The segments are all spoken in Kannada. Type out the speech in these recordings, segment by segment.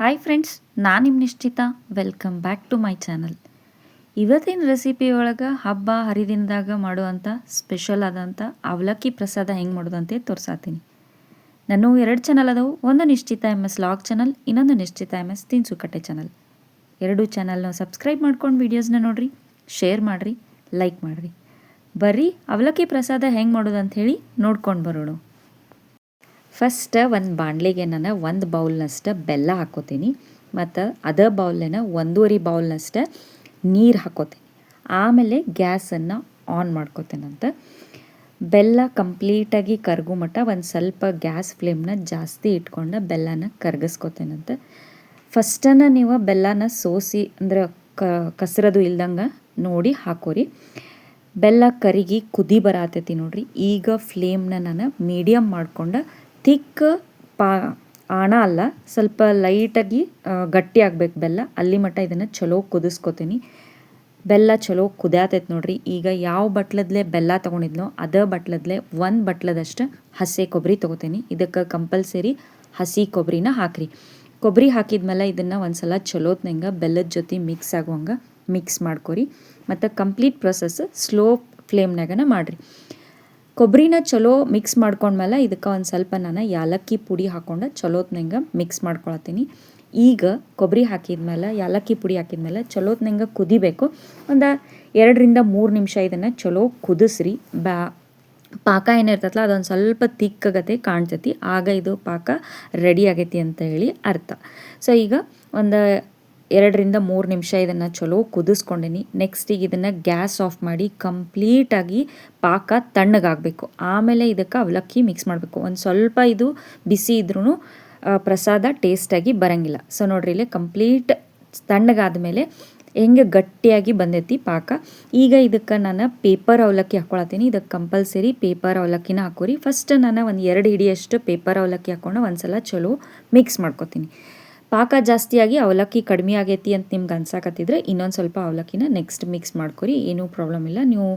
ಹಾಯ್ ಫ್ರೆಂಡ್ಸ್, ನಾನು ನಿಮ್ಮ Nishchita. Welcome back to my channel. ಇವತ್ತಿನ ರೆಸಿಪಿ ಒಳಗೆ ಹಬ್ಬ ಹರಿದಿನದಾಗ ಮಾಡುವಂಥ ಸ್ಪೆಷಲ್ ಆದಂಥ ಅವಲಕ್ಕಿ ಪ್ರಸಾದ ಹೆಂಗೆ ಮಾಡೋದಂತೆ ತೋರ್ಸಾತೀನಿ. ನಾನು 2 ಚಾನಲ್ ಅದಾವು. ಒಂದು ನಿಶ್ಚಿತ MS ಲಾಗ್ ಚಾನಲ್, ಇನ್ನೊಂದು ನಿಶ್ಚಿತ MS ತಿನ್ಸುಕಟ್ಟೆ ಚಾನಲ್. 2 ಚಾನಲ್ನ ಸಬ್ಸ್ಕ್ರೈಬ್ ಮಾಡ್ಕೊಂಡು ವೀಡಿಯೋಸ್ನ ನೋಡಿರಿ, ಶೇರ್ ಮಾಡಿರಿ, ಲೈಕ್ ಮಾಡಿರಿ. ಬರ್ರಿ ಅವಲಕ್ಕಿ ಪ್ರಸಾದ ಹೆಂಗೆ ಮಾಡೋದಂತ ಹೇಳಿ ನೋಡ್ಕೊಂಡು ಬರೋಣ. ಫಸ್ಟ್ ಒಂದು ಬಾಣಲೆಗೆ ನಾನು 1 ಬೌಲ್ನಷ್ಟು ಬೆಲ್ಲ ಹಾಕ್ಕೋತೀನಿ ಮತ್ತು ಅದೇ ಬೌಲ್ನ 1.5 ಬೌಲ್ನಷ್ಟು ನೀರು ಹಾಕ್ಕೋತೀನಿ. ಆಮೇಲೆ ಗ್ಯಾಸನ್ನು ಆನ್ ಮಾಡ್ಕೋತೀನಂತ. ಬೆಲ್ಲ ಕಂಪ್ಲೀಟಾಗಿ ಕರಗೋ ಮಟ್ಟ ಒಂದು ಸ್ವಲ್ಪ ಗ್ಯಾಸ್ ಫ್ಲೇಮ್ನ ಜಾಸ್ತಿ ಇಟ್ಕೊಂಡು ಬೆಲ್ಲನ ಕರಗಿಸ್ಕೋತೀನಂತ. ಫಸ್ಟನ್ನು ನೀವು ಬೆಲ್ಲನ ಸೋಸಿ ಅಂದ್ರೆ ಕಸರದು ಇಲ್ದಂಗೆ ನೋಡಿ ಹಾಕೋರಿ. ಬೆಲ್ಲ ಕರಿಗಿ ಕುದಿ ಬರತೈತಿ ನೋಡ್ರಿ. ಈಗ ಫ್ಲೇಮ್ನ ನಾನು ಮೀಡಿಯಮ್ ಮಾಡ್ಕೊಂಡು ಥಿಕ್ ಆಣ ಅಲ್ಲ, ಸ್ವಲ್ಪ ಲೈಟಾಗಿ ಗಟ್ಟಿ ಆಗ್ಬೇಕು ಬೆಲ್ಲ, ಅಲ್ಲಿ ಮಟ್ಟ ಇದನ್ನು ಚಲೋ ಕುದಿಸ್ಕೋತೀನಿ. ಬೆಲ್ಲ ಚಲೋ ಕುದಿಯಾತೈತೆ ನೋಡ್ರಿ. ಈಗ ಯಾವ ಬಟ್ಲದ್ಲೆ ಬೆಲ್ಲ ತೊಗೊಂಡಿದ್ನೋ ಅದೇ ಬಟ್ಲದ್ಲೆ 1 ಬಟ್ಲದಷ್ಟು ಹಸಿ ಕೊಬ್ಬರಿ ತೊಗೋತೀನಿ. ಇದಕ್ಕೆ ಕಂಪಲ್ಸರಿ ಹಸಿ ಕೊಬ್ಬರಿನ ಹಾಕ್ರಿ. ಕೊಬ್ಬರಿ ಹಾಕಿದ್ಮೇಲೆ ಇದನ್ನು ಒಂದು ಸಲ ಚಲೋತ್ನಂಗೆ ಬೆಲ್ಲದ ಜೊತೆ ಮಿಕ್ಸ್ ಆಗುವಂಗೆ ಮಿಕ್ಸ್ ಮಾಡ್ಕೊರಿ. ಮತ್ತು ಕಂಪ್ಲೀಟ್ ಪ್ರೊಸೆಸ್ ಸ್ಲೋ ಫ್ಲೇಮ್ನಾಗನ ಮಾಡಿರಿ. ಕೊಬ್ಬರಿನ ಚಲೋ ಮಿಕ್ಸ್ ಮಾಡ್ಕೊಂಡ್ಮೇಲೆ ಇದಕ್ಕೆ ಒಂದು ಸ್ವಲ್ಪ ನಾನು ಯಾಲಕ್ಕಿ ಪುಡಿ ಹಾಕ್ಕೊಂಡು ಚಲೋತ್ನಂಗೆ ಮಿಕ್ಸ್ ಮಾಡ್ಕೊಳತ್ತೀನಿ. ಈಗ ಕೊಬ್ಬರಿ ಹಾಕಿದ್ಮೇಲೆ ಯಾಲಕ್ಕಿ ಪುಡಿ ಹಾಕಿದ್ಮೇಲೆ ಚಲೋತ್ನಂಗೆ ಕುದಿಬೇಕು. ಒಂದು 2-3 ನಿಮಿಷ ಇದನ್ನು ಚಲೋ ಕುದಿಸ್ರಿ. ಪಾಕ ಏನಿರ್ತೈತಲ್ಲ ಅದೊಂದು ಸ್ವಲ್ಪ ತಿಕ್ಕಾಗತ್ತೆ ಕಾಣ್ತೈತಿ, ಆಗ ಇದು ಪಾಕ ರೆಡಿ ಆಗೈತಿ ಅಂತ ಹೇಳಿ ಅರ್ಥ. ಸೊ ಈಗ ಒಂದು 2-3 ನಿಮಿಷ ಇದನ್ನು ಚಲೋ ಕುದಿಸ್ಕೊಂಡೀನಿ. ನೆಕ್ಸ್ಟಿಗೆ ಇದನ್ನು ಗ್ಯಾಸ್ ಆಫ್ ಮಾಡಿ ಕಂಪ್ಲೀಟಾಗಿ ಪಾಕ ತಣ್ಣಗಾಗಬೇಕು. ಆಮೇಲೆ ಇದಕ್ಕೆ ಅವಲಕ್ಕಿ ಮಿಕ್ಸ್ ಮಾಡಬೇಕು. ಒಂದು ಸ್ವಲ್ಪ ಇದು ಬಿಸಿ ಇದ್ರೂ ಪ್ರಸಾದ ಟೇಸ್ಟಾಗಿ ಬರೋಂಗಿಲ್ಲ. ಸೊ ನೋಡ್ರಿ, ಇಲ್ಲಿ ಕಂಪ್ಲೀಟ್ ತಣ್ಣಗಾದ ಮೇಲೆ ಹೆಂಗೆ ಗಟ್ಟಿಯಾಗಿ ಬಂದೈತಿ ಪಾಕ. ಈಗ ಇದಕ್ಕೆ ನಾನು ಪೇಪರ್ ಅವಲಕ್ಕಿ ಹಾಕ್ಕೊಳತ್ತೀನಿ. ಇದಕ್ಕೆ ಕಂಪಲ್ಸರಿ ಪೇಪರ್ ಅವಲಕ್ಕಿನ ಹಾಕೋರಿ. ಫಸ್ಟ್ ನಾನು ಒಂದು 2 ಹಿಡಿಯಷ್ಟು ಪೇಪರ್ ಅವಲಕ್ಕಿ ಹಾಕ್ಕೊಂಡು ಒಂದು ಸಲ ಚಲೋ ಮಿಕ್ಸ್ ಮಾಡ್ಕೊತೀನಿ. ಪಾಕ ಜಾಸ್ತಿಯಾಗಿ ಅವಲಕ್ಕಿ ಕಡಿಮೆ ಆಗೈತಿ ಅಂತ ನಿಮ್ಗೆ ಅನ್ಸಾಕತ್ತಿದ್ರೆ ಇನ್ನೊಂದು ಸ್ವಲ್ಪ ಅವಲಕ್ಕಿನ ನೆಕ್ಸ್ಟ್ ಮಿಕ್ಸ್ ಮಾಡ್ಕೊರಿ, ಏನೂ ಪ್ರಾಬ್ಲಮ್ ಇಲ್ಲ. ನೀವು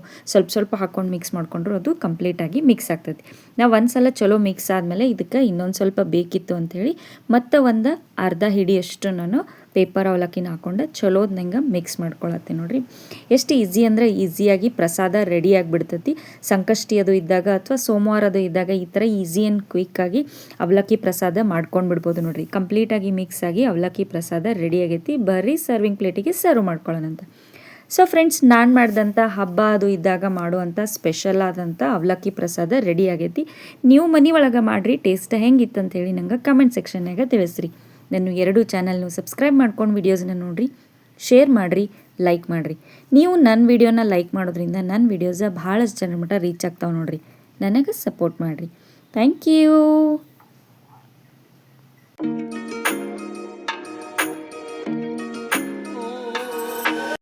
ಸ್ವಲ್ಪ ಹಾಕ್ಕೊಂಡು ಮಿಕ್ಸ್ ಮಾಡ್ಕೊಂಡ್ರು ಅದು ಕಂಪ್ಲೀಟಾಗಿ ಮಿಕ್ಸ್ ಆಗ್ತೈತಿ. ನಾವು ಒಂದು ಸಲ ಚಲೋ ಮಿಕ್ಸ್ ಆದಮೇಲೆ ಇದಕ್ಕೆ ಇನ್ನೊಂದು ಸ್ವಲ್ಪ ಬೇಕಿತ್ತು ಅಂಥೇಳಿ ಮತ್ತು ಒಂದು ಅರ್ಧ ಹಿಡಿಯಷ್ಟು ನಾನು ಪೇಪರ್ ಅವಲಕ್ಕಿನ ಹಾಕ್ಕೊಂಡು ಚಲೋದ್ನಂಗೆ ಮಿಕ್ಸ್ ಮಾಡ್ಕೊಳತ್ತೆ ನೋಡ್ರಿ. ಎಷ್ಟು ಈಸಿ ಅಂದರೆ ಈಸಿಯಾಗಿ ಪ್ರಸಾದ ರೆಡಿ ಆಗಿಬಿಡ್ತೈತಿ. ಸಂಕಷ್ಟಿ ಅದು ಇದ್ದಾಗ ಅಥವಾ ಸೋಮವಾರ ಅದು ಇದ್ದಾಗ ಈ ಥರ ಈಸಿ ಆ್ಯಂಡ್ ಕ್ವಿಕ್ಕಾಗಿ ಅವಲಕ್ಕಿ ಪ್ರಸಾದ ಮಾಡ್ಕೊಂಡು ಬಿಡ್ಬೋದು ನೋಡ್ರಿ. ಕಂಪ್ಲೀಟಾಗಿ ಮಿಕ್ಸ್ ಆಗಿ ಅವಲಕ್ಕಿ ಪ್ರಸಾದ ರೆಡಿ ಆಗೈತಿ. ಬರ್ರಿ ಸರ್ವಿಂಗ್ ಪ್ಲೇಟಿಗೆ ಸರ್ವ್ ಮಾಡ್ಕೊಳ್ಳೋಣಂತ. ಸೊ ಫ್ರೆಂಡ್ಸ್, ನಾನು ಮಾಡಿದಂಥ ಹಬ್ಬ ಅದು ಇದ್ದಾಗ ಮಾಡುವಂಥ ಸ್ಪೆಷಲ್ ಆದಂಥ ಅವಲಕ್ಕಿ ಪ್ರಸಾದ ರೆಡಿ ಆಗೈತಿ. ನೀವು ಮನೆ ಒಳಗೆ ಮಾಡಿರಿ. ಟೇಸ್ಟ್ ಹೆಂಗಿತ್ತು ಅಂತೇಳಿ ನಂಗೆ ಕಮೆಂಟ್ ಸೆಕ್ಷನ್ನಾಗ ತಿಳಿಸ್ರಿ. ನಾನು 2 ಚಾನಲ್ನು ಸಬ್ಸ್ಕ್ರೈಬ್ ಮಾಡ್ಕೊಂಡು ವೀಡಿಯೋಸ್ನ ನೋಡಿರಿ, ಶೇರ್ ಮಾಡಿರಿ, ಲೈಕ್ ಮಾಡಿರಿ. ನೀವು ನನ್ನ ವೀಡಿಯೋನ ಲೈಕ್ ಮಾಡೋದ್ರಿಂದ ನನ್ನ ವೀಡಿಯೋಸ ಭಾಳಷ್ಟು ಜನರ ಮಟ್ಟ ರೀಚ್ ಆಗ್ತಾವೆ ನೋಡಿರಿ. ನನಗೆ ಸಪೋರ್ಟ್ ಮಾಡಿರಿ. Thank you.